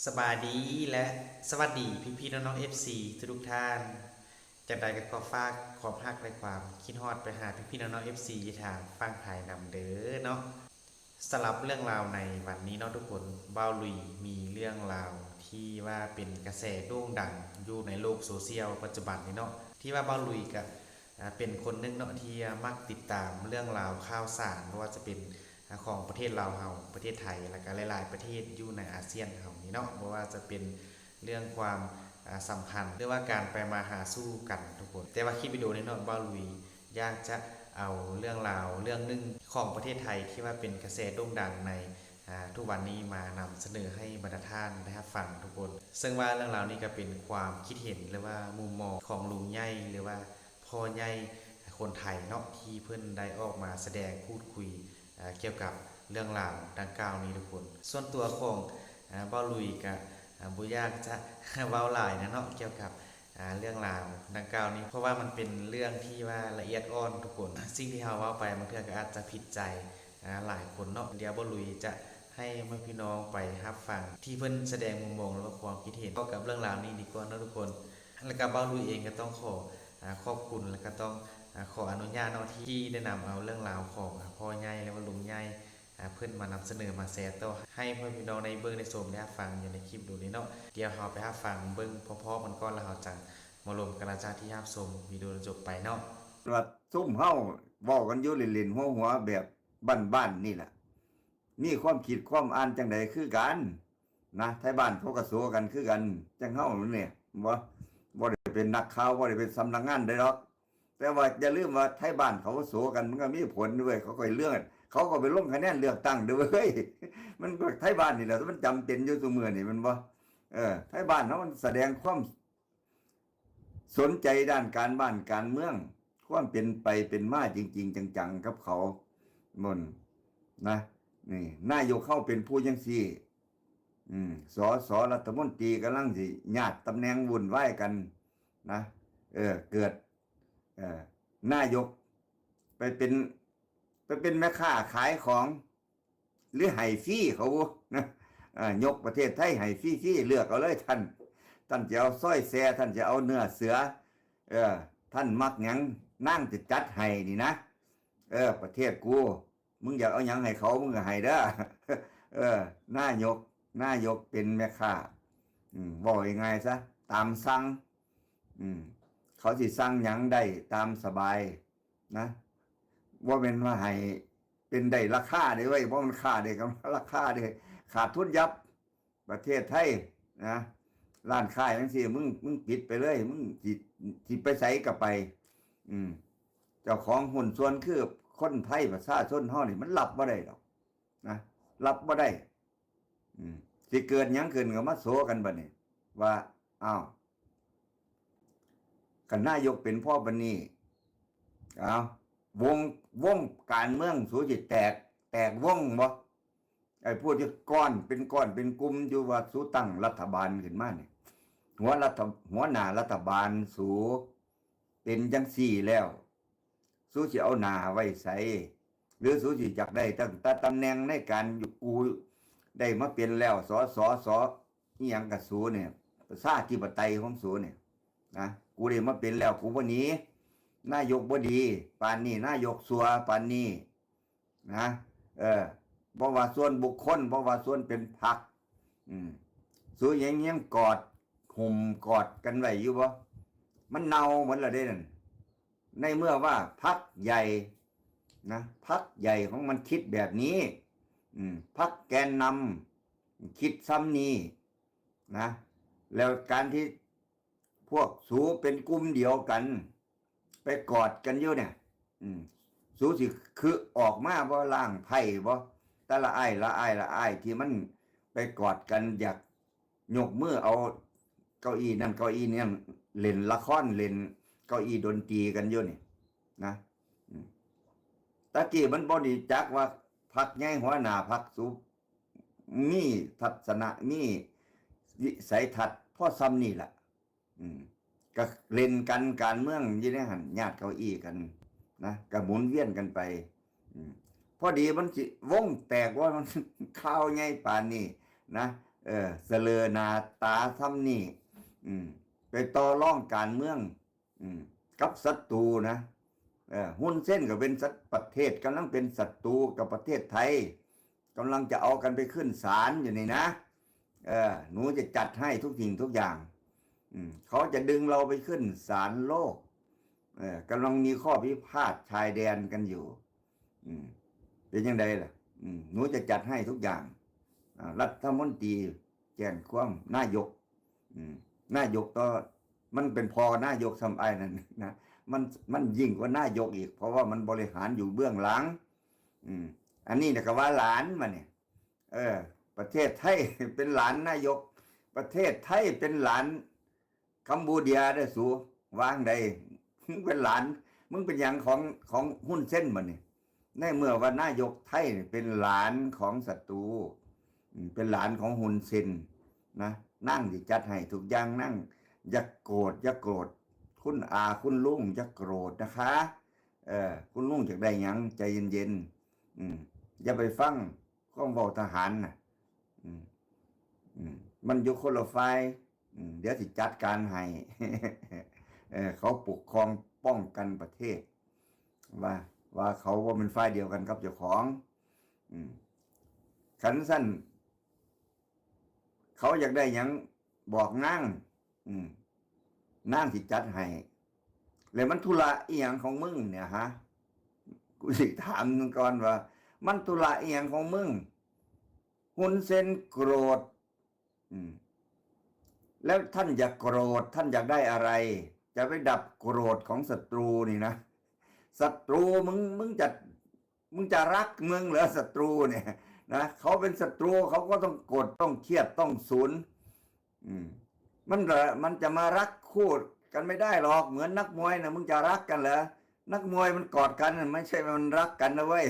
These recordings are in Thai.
สบายดีและสวัสดีพี่น้องๆ FC ทุกท่านจากใดก็ขอฝากขอบฮักในความคิดฮอดไปหาพี่น้องๆ FC ทางฟังถ่ายนำเด้อเนาะสำหรับเรื่องราวในวันนี้เนาะทุกคนบ้าวลุยมีเรื่องราวที่ว่าเป็นกระแสโด่งดังอยู่ในโลกโซเชียลปัจจุบันนี้เนาะที่ว่าบ้าวลุยกับเป็นคนนึงเนาะที่มักติดตามเรื่องราวข่าวสารไม่ว่าจะเป็นของประเทศลาวเฮาประเทศไทยและก็หลายๆประเทศอยู่ในอาเซียนเฮานี่เนาะไม่ว่าจะเป็นเรื่องความสัมพันธ์หรือว่าการไปมาหาสู้กันทุกคนแต่ว่าคลิปวิดีโอนี้เนาะบ้าวลุยอยากจะเอาเรื่องราวเรื่องนึงของประเทศไทยที่ว่าเป็นกระแสโด่งดังในทุกวันนี้มานำเสนอให้บรรดาท่านได้ฟังทุกคนซึ่งว่าเรื่องราวนี้ก็เป็นความคิดเห็นหรือว่ามุมมองของลุงใหญ่หรือว่าพ่อใหญ่คนไทยเนาะที่เพิ่นได้ออกมาแสดงพูดคุยเกี่ยวกับเรื่องราวดังกล่าวนี้ทุกคนส่วนตัวของบ้าลุยกับบุญยากจะเว้าหลายนะเนาะเกี่ยวกับเรื่องราวดังกล่าวนี้เพราะว่ามันเป็นเรื่องที่ว่าละเอียดอ่อนทุกคนสิ่งที่เราเว้าไปมันเพื่อก็อาจจะผิดใจหลายคนเนาะเดี๋ยวบ้าลุยจะให้พี่น้องไปรับฟังที่เพิ่นแสดงมุมมองและความคิดเห็นเกี่ยวกับเรื่องราวนี้ดีกว่านะทุกคนแล้วก็บ้าลุยเองก็ต้องขอบคุณแล้วก็ต้องขออนุญาตเนาะที่ได้นำเอาเรื่องราวของพ่อใหญ่และว่าลุงใหญ่เพื่อนมานำเสนอมาแชร์ต่อให้พี่น้องในเบิ้งในโซมได้ฟังอยู่ในคลิปดูนี้เนาะเดี๋ยวเราไปฟังเบิ้งพอๆมันก็แล้วเราจังมารวมกันอาจารย์ที่รับชมวิดีโอจบไปเนาะว่าซุ่มเฮาเว้ากันอยู่เล่นๆหัวๆแบบบ้านๆนี่แหละมีความคิดความอ่านจังใดคือกันนะไทยบ้านเขาก็สู้กันคือกันจังเฮาเนี่ยบ่ได้เป็นนักข่าวบ่ได้เป็นสำนักงานได้หรอกแต่ว่าอย่าลืมว่าไทยบ้านเขาสู้กันมันก็มีผลด้วยเขาก็เลือกเขาก็ไปลงคะแนนเลือกตั้งด้วยเฮ้ยมันก็ไทยบ้านนี่แหละมันจำเป็นอยู่ซุมื้อนี่มันบ่ไทยบ้านเฮามันแสดงความสนใจด้านการบ้านการเมืองความเป็นไปเป็นมาจริงๆจังๆกับเขาหมดนะนี่นายกเข้าเป็นผู้ยังซี่สรัฐมนตรีกำลังสิญาติตำแหน่งวุ่นวายกันนะเกิดนายกไปเป็นแม่ค้าขายของหรือไห้ฟรีเขานะยกประเทศไทยไห้ฟรีเลือกเอาเลยท่านจะเอาสร้อยแซ่ท่านจะเอาเนื้อเสือท่านมักหยังนั่งจะจัดให้นี่นะประเทศกูมึงอยากเอาหยังให้เขามึงก็ให้เด้อนายกเป็นแม่ค้าบอกยังไงซะตามสั่งเขาสิสั่งหยังได้ตามสบายนะว่าเป็นว่าให้เป็นได้ราคาได้ไว้เพราะมันค่าได้กับราคาได้ขาดทุนยับประเทศไทยนะร้านค้าจังซี่มึงปิดไปเลยมึงสิไปไสก็ไปเจ้าของหุ้นส่วนคือคนไทยประชาชนเฮานี่มันรับบ่ได้ดอกนะรับบ่ได้สิเกิดหยังขึ้นก็มาโซกันบัดนี้ว่าอ้าวคันนายกเป็นพ่อบัดนี้อ้าววงการเมืองสูสิแตกวงบ่ไอ้พวกที่ก้อนเป็นกลุ่มอยู่ว่าสูตั้งรัฐบาลขึ้นมานี่หัวหน้ารัฐบาลสูเป็นจังซี่แล้วสูสิเอาหน้าไว้ใส่หรือสูสิจักได้ตั้งแต่ตำแหน่งในการกูได้มาเป็นแล้วสอีหยังกับสูเนี่ยประชาธิปไตยของสูเนี่ยนะกูได้มาเป็นแล้วกูบ่หนีนายกบ่ดีปานนี้นายกสัวปานนี้นะบ่ว่าส่วนบุคคลบ่ว่าส่วนเป็นพรรคสูยังกอดห่มกอดกันไว้อยู่บ่มันเน่าหมดแล้วเด้นั่นในเมื่อว่าพรรคใหญ่นะพรรคใหญ่ของมันคิดแบบนี้พรรคแกนนำคิดซ้ำนี้นะแล้วการที่พวกสูเป็นกลุ่มเดียวกันไปกอดกันอยู่เนี่ยสูสิคือออกมาบ่ล่างไพ่บ่แต่ละอ้ายที่มันไปกอดกันอยากยกมือเอาเก้าอี้นั่นเก้าอี้นี่เล่นละครเล่นเก้าอี้ดนตรีกันอยู่นี่นะตะกี้มันบ่ดีจักว่าพรรคใหญ่หัวหน้าพรรคสูมีทัศนะมีวิสัยทัศน์พอซ้ำนี่ล่ะก็เล่นกันการเมืองอยู่ในหันญาติเก้าอี้กันนะก็หมุนเวียนกันไปพอดีมันสิวงแตกว่ามันข่าวใหญ่ปานนี้นะ เสลอหนาตาซ้ำนี่ไปต่อร่องการเมืองกับศัตรูนะหุ้นเส้นก็เป็นประเทศกำลังเป็นศัตรูกับประเทศไทยกำลังจะเอากันไปขึ้นศาลอยู่นี่นะหนูจะจัดให้ทุกสิ่งทุกอย่างเขาจะดึงเราไปขึ้นศาลโลกกำลังมีข้อพิพาทชายแดนกันอยู่เป็นยังไงล่ะหนูจะจัดให้ทุกอย่างรัฐมนตรีแจ้งความนายกนายกก็มันเป็นพอนายกทำไอ้นั่นนะมันยิ่งกว่านายกอีกเพราะว่ามันบริหารอยู่เบื้องหลังอันนี้เนี่ยก็ว่าหลานมาเนี่ยประเทศไทยเป็นหลานนายกประเทศไทยเป็นหลานกัมพูเดียได้สูวางใดมึงเป็นหลานมึงเป็นอย่างของหุ้นเส้นมันเนี่ยในเมื่อว่านายกไทยเป็นหลานของศัตรูเป็นหลานของหุ้นเส้นนะนั่งที่จัดให้ทุกอย่างนั่งอย่าโกรธอย่าโกรธคุณอาคุณลุงอย่าโกรธนะคะคุณลุงจากได้ยังใจเย็นๆอย่าไปฟังข้องบอกทหารนะมันอยู่คนละฝ่ายเดี๋ยวสิจัดการให้ เขาปกครองป้องกันประเทศว่าเขาว่าเป็นฝ่ายเดียวกันกับเจ้าของขันสั้นเขาอยากได้ยังบอกนั่งนั่งสิจัดให้แล้วมันธุระอีหยังของมึงเนี่ยฮะกูสิถามมึงก่อนว่ามันธุระอีหยังของมึงหุ้นเส้นโกรธแล้วท่านอยากโกรธท่านอยากได้อะไรจะไปดับโกรธของศัตรูนี่นะศัตรูมึงจะรักมึงเหรอศัตรูเนี่ยนะเขาเป็นศัตรูเขาก็ต้องโกรธต้องเครียดต้องสูญมันจะมารักคู่กันไม่ได้หรอกเหมือนนักมวยนะมึงจะรักกันเหรอนักมวยมันกอดกันไม่ใช่มันรักกันนะเว้ย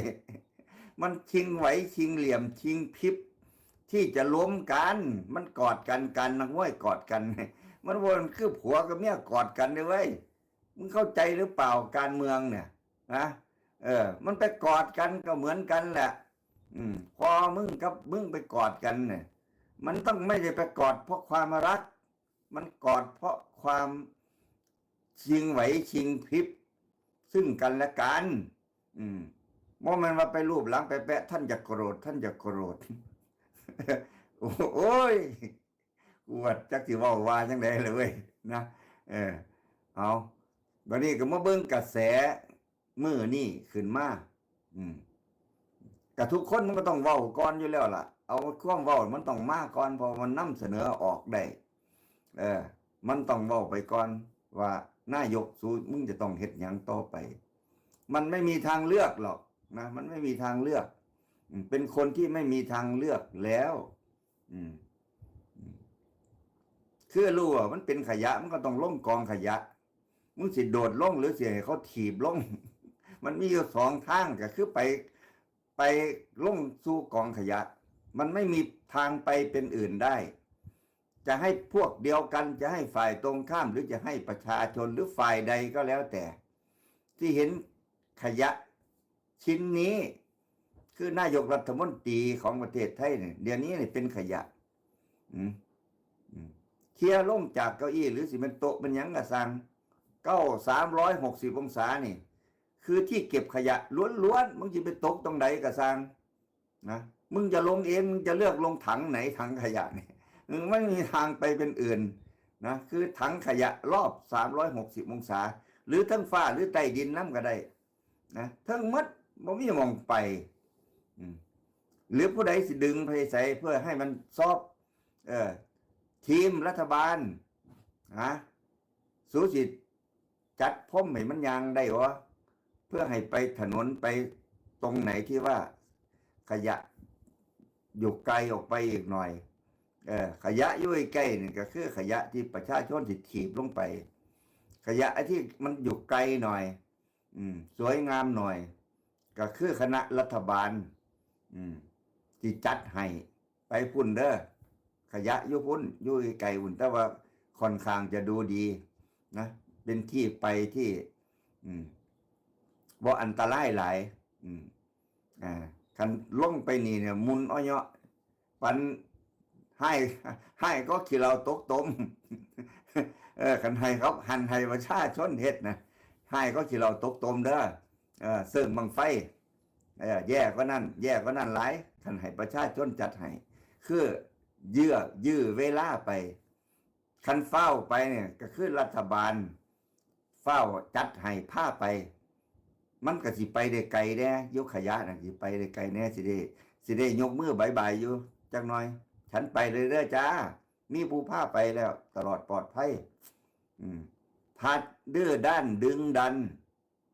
มันชิงไหวชิงเหลี่ยมชิงพริบที่จะล้มกันมันกอดกันนักมวยกอดกันมันวนคือผัวกับเมียกอดกันเลยเว้ยมึงเข้าใจหรือเปล่าการเมืองเนี่ยนะมันไปกอดกันก็เหมือนกันแหละพอมึงกับมึงไปกอดกันเนี่ยมันต้องไม่ได้ไปกอดเพราะความรักมันกอดเพราะความชิงไหวชิงพริบซึ่งกันและกันโมมันว่าไปรูปหลังไปแปะท่านจะโกรธท่านจะโกรธ โอ้ยกูว่าจักสิว่าจังได๋เลยเว้ยนะเอาบัดนี้ก็มาเบิ่งกระแสมื้อนี้ขึ้นมาก็ทุกคนมันก็ต้องเว้าก่อนอยู่แล้วล่ะเอาความเว้ามันต้องมาก่อนเพราะมันนำเสนอออกได้มันต้องเว้าไปก่อนว่านายกสู้มึงจะต้องเฮ็ดหยังต่อไปมันไม่มีทางเลือกหรอกนะมันไม่มีทางเลือกเป็นคนที่ไม่มีทางเลือกแล้วคือรู้ว่ามันเป็นขยะมันก็ต้องลงกองขยะมึงสิโดดลงหรือสิให้เขาถีบลง มันมีอยู่สองทางก็คือไปลงสู่กองขยะมันไม่มีทางไปเป็นอื่นได้จะให้พวกเดียวกันจะให้ฝ่ายตรงข้ามหรือจะให้ประชาชนหรือฝ่ายใดก็แล้วแต่ที่เห็นขยะชิ้นนี้คือนายกรัฐมนตรีของประเทศไทยเนี่ยเดี๋ยวนี้เนี่ยเป็นขยะเคลียร์ลงจากเก้าอี้หรือสิเป็นโต๊ะเป็นหยังกระสัง360 องศานี่คือที่เก็บขยะล้วนๆมึงจะไปตกตรงไหนกระสังนะมึงจะลงเองมึงจะเลือกลงถังไหนถังขยะนี่มึงไม่มีทางไปเป็นอื่นนะคือถังขยะรอบ360 องศาหรือทั้งฟ้าหรือใต้ดินน้ำก็ได้นะทั้งมัดบ่มีมองไปหรือผู้ใดสิดึงไปใส่เพื่อให้มันซอบทีมรัฐบาลสู้สิจัดพรมให้มันยางได้วะเพื่อให้ไปถนนไปตรงไหนที่ว่าขยะอยู่ไกลออกไปอีกหน่อยขยะอยู่ใกล้นี่ก็คือขยะที่ประชาชนสิถีบลงไปขยะที่มันอยู่ไกลหน่อยสวยงามหน่อยก็คือคณะรัฐบาลที่จัดให้ไปพุ่นเด้อขยะอยู่พุ่นอยู่ไกลพุ่นแต่ว่าค่อนข้างจะดูดีนะเป็นที่ไปที่บ่อันตรายหลายคันลงไปนี่เนี่ยมุนอ้อยปัน ให้ให้ก็ขี้เราตกตม คันให้เขาหันให้ประชาชนเฮ็ดนะให้ก็ขี้เราตกตมเด้อเสิ่งบังไฟแย่ก็นั่นแย่ก็นั่นหลายคันให้ประชาชนจัดให้คือยื้อเวลาไปคันเฝ้าไปเนี่ยก็คือรัฐบาลเฝ้าจัดให้ผ้าไป มันก็สิไปได้ไกลแน่ยกขยะน่ะสิไปได้ไกลแน่สิได้ยกมือบายอยู่จักหน่อย ฉันไปเลยเด้อจ้ามีผู้พาไปแล้ว ตลอดปลอดภัยถ้าดื้อด้านดึงดัน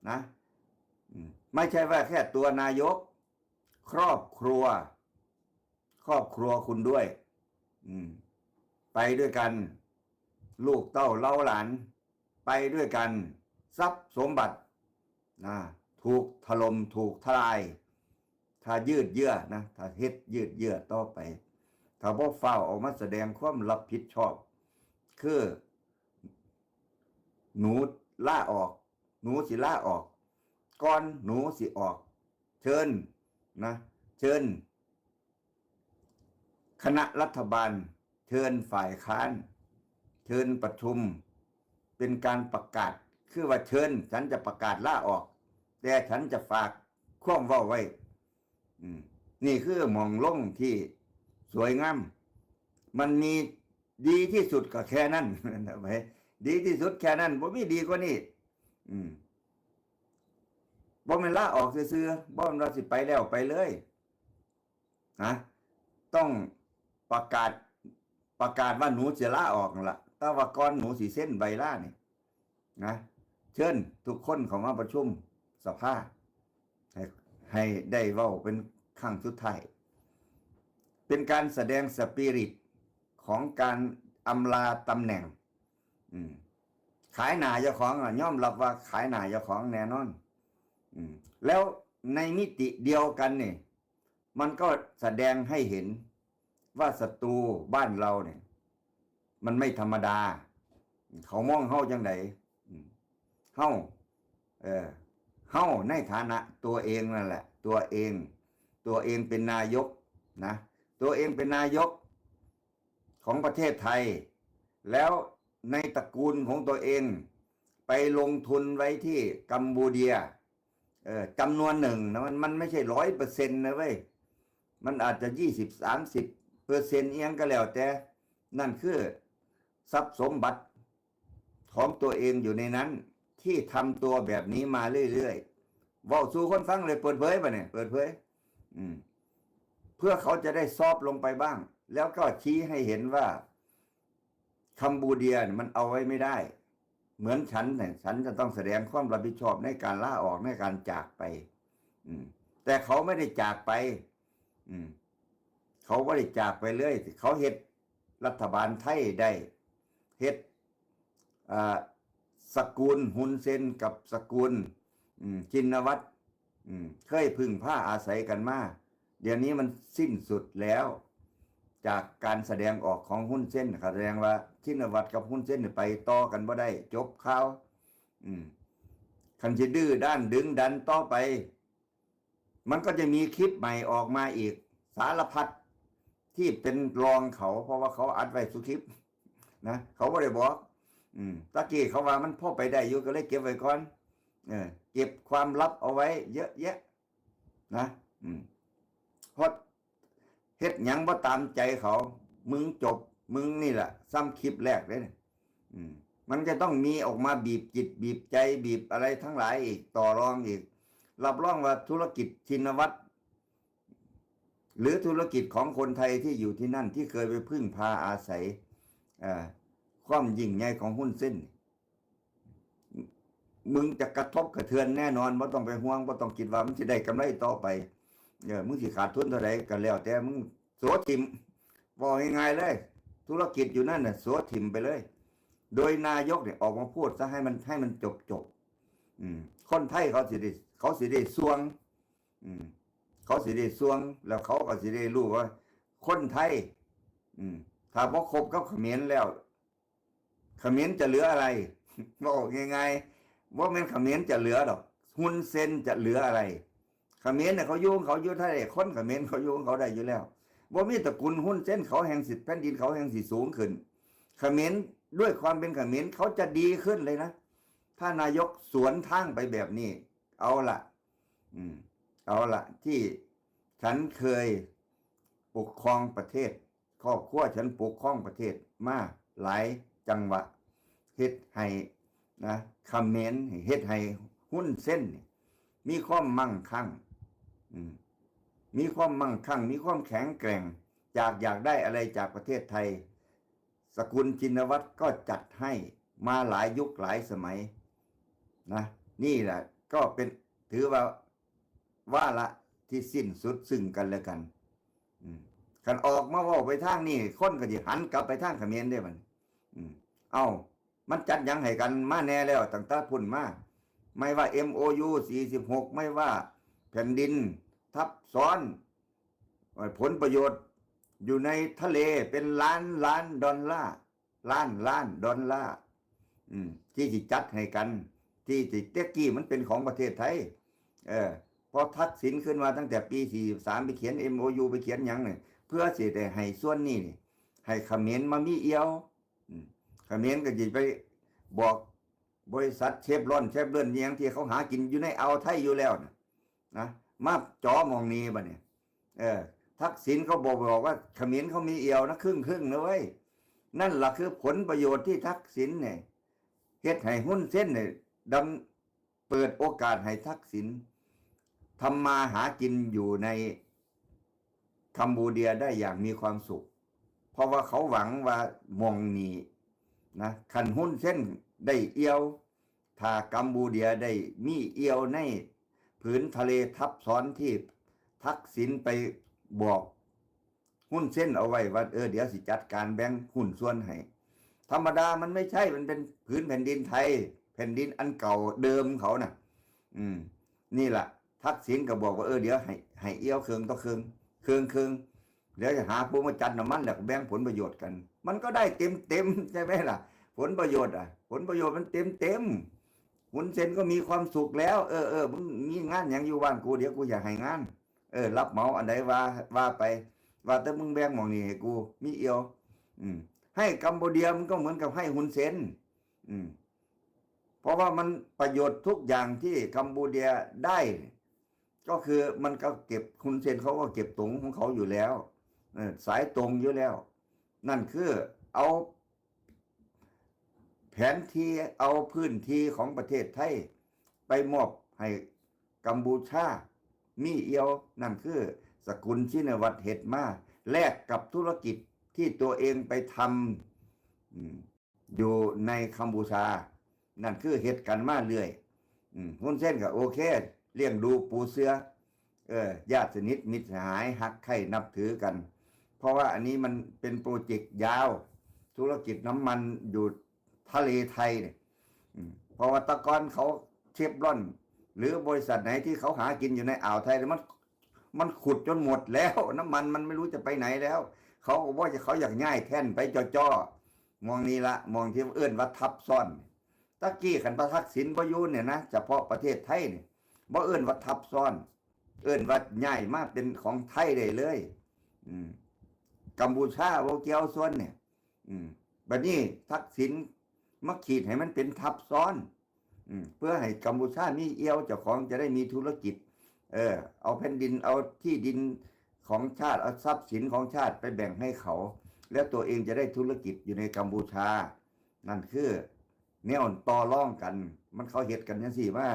นะไม่ใช่ว่าแค่ตัวนายก ครอบครัวคุณด้วยไปด้วยกัน ลูกเต้าเล่าหลาน ไปด้วยกัน ทรัพย์สมบัติถูกถล่มถูกทลาย ถ้ายืดเยื้อนะถ้าเฮ็ดยืดเยื้อต่อไป ถ้าบ่ฟ้าวออกมาแสดงความรับผิดชอบ คือหนูล่าออก หนูสิล่าออกก่อนหนูสิออก เชิญคณะรัฐบาลเชิญฝ่ายค้านเชิญประชุมเป็นการประกาศคือว่าเชิญฉันจะประกาศล่าออกแต่ฉันจะฝากความเว้าไว้นี่คือหม่องลงที่สวยงามมันมีดีที่สุดก็แค่นั้นดีที่สุดแค่นั้นบ่มีดีกว่านี้บ่แม่นลาออกซื่อๆบ่แม่นว่าสิไปแล้วไปเลยนะต้องประกาศว่าหนูจะลาออกนั่นล่ะแต่ว่าก่อนหนูสิเซ็นใบลานี่นะเชิญทุกคนเข้ามาประชุมสภาให้ได้เว้าเป็นครั้งสุดท้ายเป็นการแสดงสปิริตของการอำลาตำแหน่งขายหน้าเจ้าของยอมรับว่าขายหน้าเจ้าของแน่นอนแล้วในมิติเดียวกันนี่มันก็แสดงให้เห็นว่าศัตรูบ้านเราเนี่ยมันไม่ธรรมดาเขามองเฮาจังไดเฮาในฐานะตัวเองนั่นแหละตัวเองเป็นนายกนะตัวเองเป็นนายกของประเทศไทยแล้วในตระกูลของตัวเองไปลงทุนไว้ที่กัมพูเดียจำนวนหนึ่งนะมันไม่ใช่ 100% นะเว้ยมันอาจจะ 20-30% เอียงก็แล้วแต่นั่นคือทรัพย์สมบัติของตัวเองอยู่ในนั้นที่ทำตัวแบบนี้มาเรื่อยๆเว้าสู่คนฟังเลยเปิดเผยป่ะเนี่ยเปิดเผยเพื่อเขาจะได้ซอบลงไปบ้างแล้วก็ชี้ให้เห็นว่าคัมพูเดียมันเอาไว้ไม่ได้เหมือนฉันเนี่ยฉันจะต้องแสดงความรับผิดชอบในการลาออกในการจากไปแต่เขาไม่ได้จากไปเขาไม่ได้จากไปเลยเขาเฮ็ดรัฐบาลไทยได้เฮ็ดสกุลฮุนเซนกับสกุลจินวัตรเคยพึ่งผ้าอาศัยกันมาเดี๋ยวนี้มันสิ้นสุดแล้วจากการแสดงออกของฮุนเซนแสดงว่าจินวัตรกับฮุนเซนไปต่อกันบ่ได้จบข่าวคันสิดื้อด้านดึงดันต่อไปมันก็จะมีคลิปใหม่ออกมาอีกสารพัดที่เป็นรองเขาเพราะว่าเขาอัดไว้สุคลิปนะเขาบ่ได้บอกตะกี้เขาว่ามันพอไปได้อยู่ก็เลยเก็บไว้ก่อนเก็บความลับเอาไว้เยอะแยะนะเพราะเฮ็ดหยังบ่ตามใจเขามึงจบมึงนี่แหละซ้ำคลิปแรกเลยมันจะต้องมีออกมาบีบจิตบีบใจบีบอะไรทั้งหลายอีกต่อรองอีกรับรองว่าธุรกิจชินวัตรหรือธุรกิจของคนไทยที่อยู่ที่นั่นที่เคยไปพึ่งพาอาศัยความยิ่งใหญ่ของหุ้นเส้นมึงจะกระทบกระเทือนแน่นอนบ่ต้องไปห่วงบ่ต้องคิดว่ามันสิได้กำไรต่อไปมึงสิขาดทุนเท่าใดก็แล้วแต่มึงโสทิมบอกง่ายๆเลยธุรกิจอยู่นั่นน่ะโสทิมไปเลยโดยนายกเนี่ยออกมาพูดซะให้มันจบคนไทยเขาสิได้สวงเขาสิได้สวงแล้วเขาก็สิได้รู้ว่าคนไทยถ้าบ่คบกับเขมรแล้วเขมรจะเหลืออะไรบอกง่ายๆว่าแม่นเขมรจะเหลือดอกฮุนเซนจะเหลืออะไรเขมรเนี่ยเขาอยู่ไทยคนเขมรเขาอยู่เขาได้อยู่แล้ว บ่มีตระกูลหุ้นเส้นเขาแห่งสิแผ่นดินเขาแห่งสิสูงขึ้นเขมรด้วยความเป็นเขมรเขาจะดีขึ้นเลยนะถ้านายกสวนทางไปแบบนี้เอาละเอาละที่ฉันเคยปกครองประเทศครอบครัวฉันปกครองประเทศมาหลายจังหวะเฮ็ดให้นะเขมรเฮ็ดให้หุ้นเส้นมีความมั่งคั่งมีความมั่งคั่งมีความแข็งแกร่งอยากได้อะไรจากประเทศไทยสกุลชินวัตรก็จัดให้มาหลายยุคหลายสมัยนะนี่แหละก็เป็นถือว่าละที่สิ้นสุดซึ่งกันและกันคันออกมาว่าไปทางนี้คนก็สิหันกลับไปทางเขมรได้มันเอามันจัดยังให้กันมาแน่แล้วตั้งแต่พุ่นมาไม่ว่า MOU 46ไม่ว่าแผ่นดินทับซ้อนผลประโยชน์อยู่ในทะเลเป็นล้านดอลลาร์ล้านดอลลาร์ที่สิจัดให้กันที่เต็กกี้มันเป็นของประเทศไทยพอทักษิณขึ้นมาตั้งแต่ปี43ไปเขียน MOU ไปเขียนหยังเนี่ยเพื่อสิได้ให้ส่วนนี้นี่ให้เขมรมามีเอียวเขมรก็สิไปบอกบริษัทเชฟรอนเนียงที่เขาหากินอยู่ในอ่าวไทยอยู่แล้วนะมาจ่อมองนี้บัดเนี่ยทักษิณเขาบอกว่าเขมรเขามีเอียวนะครึ่งนะเว้ยนั่นล่ะคือผลประโยชน์ที่ทักษิณเนี่ยเฮ็ดให้หุ้นเส้นเนี่ยเปิดโอกาสให้ทักษิณทำมาหากินอยู่ในคัมพูเดียได้อย่างมีความสุขเพราะว่าเขาหวังว่ามองนี้นะคันหุ้นเส้นได้เอียวถ้ากัมพูเดียได้มีเอียวในผืนทะเลทับซ้อนที่ทักษิณไปบอกหุ้นเส้นเอาไว้ว่าเดี๋ยวสิจัดการแบ่งหุ้นส่วนให้ธรรมดามันไม่ใช่มันเป็นผืนแผ่นดินไทยแผ่นดินอันเก่าเดิมเขาน่ะนี่แหละทักษิณก็บอกว่าเดี๋ยวให้เอี้ยวเครื่องต่อเครื่องเดี๋ยวจะหาผู้มาจัดน้ำมันแล้วก็แบ่งผลประโยชน์กันมันก็ได้เต็มใช่ไหมล่ะผลประโยชน์ผลประโยชน์มันเต็มหุ้นเส้นก็มีความสุขแล้วมึงมีงานอย่างอยู่บ้านกูเดี๋ยวกูอยากให้งานรับเหมาอันใดว่าไปว่าแต่มึงแบ่งหมองนี่ให้กูมีเอียวให้กัมพูเดียมันก็เหมือนกับให้หุ้นเส้นเพราะว่ามันประโยชน์ทุกอย่างที่กัมพูเดียได้ก็คือมันก็เก็บหุ้นเส้นเขาก็เก็บตรงของเขาอยู่แล้วสายตรงอยู่แล้วนั่นคือเอาแผนที่เอาพื้นที่ของประเทศไทยไปมอบให้กัมพูชามีเอียวนั่นคือสกุลชินวัตรเฮ็ดมาแลกกับธุรกิจที่ตัวเองไปทำอยู่ในกัมพูชานั่นคือเฮ็ดกันมาเรื่อยหุ้นเส้นก็โอเคเลี้ยงดูปูเสือญาติสนิทมิตรสหายฮักใคร่นับถือกันเพราะว่าอันนี้มันเป็นโปรเจกต์ยาวธุรกิจน้ำมันอยู่ทะเลไทยเนี่ยเพราะว่าตะกอนเขาเชฟรอนหรือบริษัทไหนที่เขาหากินอยู่ในอ่าวไทยมันขุดจนหมดแล้วน้ำมันไม่รู้จะไปไหนแล้วเขาว่าเขาอยากง่ายแท่นไปจ่อมองนี้ละมองที่เอื้อนว่าทับซ้อนตะกี้ขันประทักษิณประยุทธ์เนี่ยนะเฉพาะประเทศไทยเนี่ยบ่เอื้อนว่าทับซ้อนเอื้อนว่าง่ายมากเป็นของไทยได้เลยกัมพูชาโวเกียวส่วนเนี่ยบัดนี้ทักษิณมาขีดให้มันเป็นทับซ้อนเพื่อให้กัมพูชามีเอียวเจ้าของจะได้มีธุรกิจเอาแผ่นดินเอาที่ดินของชาติเอาทรัพย์สินของชาติไปแบ่งให้เขาแล้วตัวเองจะได้ธุรกิจอยู่ในกัมพูชานั่นคือแนวต่อรองกันมันเขาเฮ็ดกันจังซี่ว่า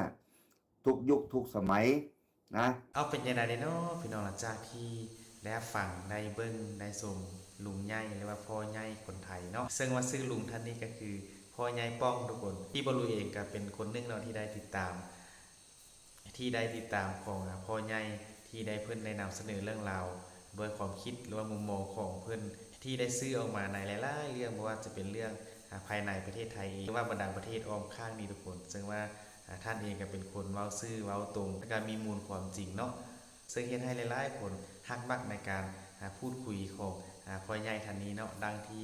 ทุกยุคทุกสมัยนะเอาเป็นยังไงเนาะพี่น้องหลังจากที่ได้ฟังได้เบิ่งได้ชมลุงใหญ่หรือว่าพ่อใหญ่คนไทยเนาะซึ่งว่าชื่อลุงท่านนี้ก็คือพ่อใหญ่ป้องทุกคนที่บ่รู้เองก็เป็นคนหนึงเนาะที่ได้ติดตามของพ่อใหญ่ที่ได้เพิ่นได้นำเสนอเรื่องราวด้วยความคิดหรือว่ามุมมองของเพิ่นที่ได้ซื้อออกมาในหลายๆเรื่องบ่ว่าจะเป็นเรื่องภายในประเทศไทยหรือว่าบรรดาประเทศอ้อมข้างนี้ทุกคนซึ่งว่าท่านเองก็เป็นคนเว้าซื่อเว้าตรงและก็มีมูลความจริงเนาะซึ่งเฮ็ดให้หลายๆคนฮักมักในการพูดคุยของพ่อใหญ่ท่านนี้เนาะดังที่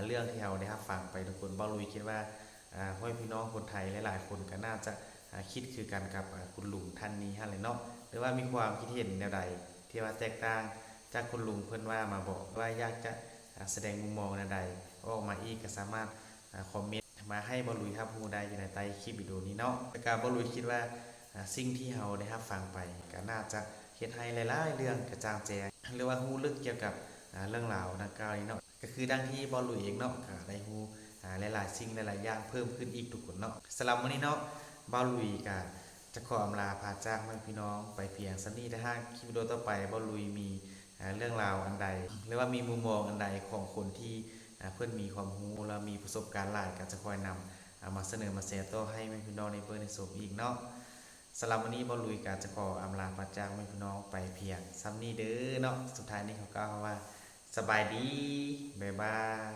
เรื่องที่เราได้รับฟังไปทุกคนบ่รู้คิดว่าพ่อพี่น้องคนไทยหลายๆคนก็น่าจะคิดคือกันกับคุณลุงท่านนี้หั่นแหละเนาะหรือว่ามีความคิดเห็นแนวใดที่ว่าแตกต่าง จากคุณลุงเพิ่นว่ามาบอกว่าอยากจะแสดงมุมมองใดออกมาอีกก็สามารถคอมเมนต์มาให้บ่ลุยรับรู้ได้อยู่ในใต้คลิปวิดีโอนี้เนาะแล้วก็บ่ลุยคิดว่าสิ่งที่เราได้รับฟังไปก็น่าจะเฮ็ดให้หลายๆเรื่องกระจ่างแจ้งหรือว่ารู้ลึกเกี่ยวกับเรื่องราวดังกล่าวนี้เนาะก็คือดังที่บ่ลุยเองเนาะก็ได้รู้หลายๆสิ่งหลายๆอย่างเพิ่มขึ้นอีกทุกคนเนาะสำหรับมื้อนี้เนาะบ่ลุยก็จะขออำลาพาจากพี่น้องไปเพียงส่ำนี้ถ้าคลิปวิดีโอต่อไปบ่ลุยมีเรื่องราวอันใดหรือว่ามีมุมมองอันใดของคนที่เพิ่นมีความรู้และมีประสบการณ์หลายก็จะคอยนำมาเสนอมาแชร์ต่อให้พี่น้องในเบิ่งในชมอีกเนาะสำหรับวันนี้บ่ลุยก็จะขออำลาพาจากพี่น้องไปเพียงส่ำนี้เด้อเนาะสุดท้ายนี้เขากล่าวว่าสบายดีบ๊ายบาย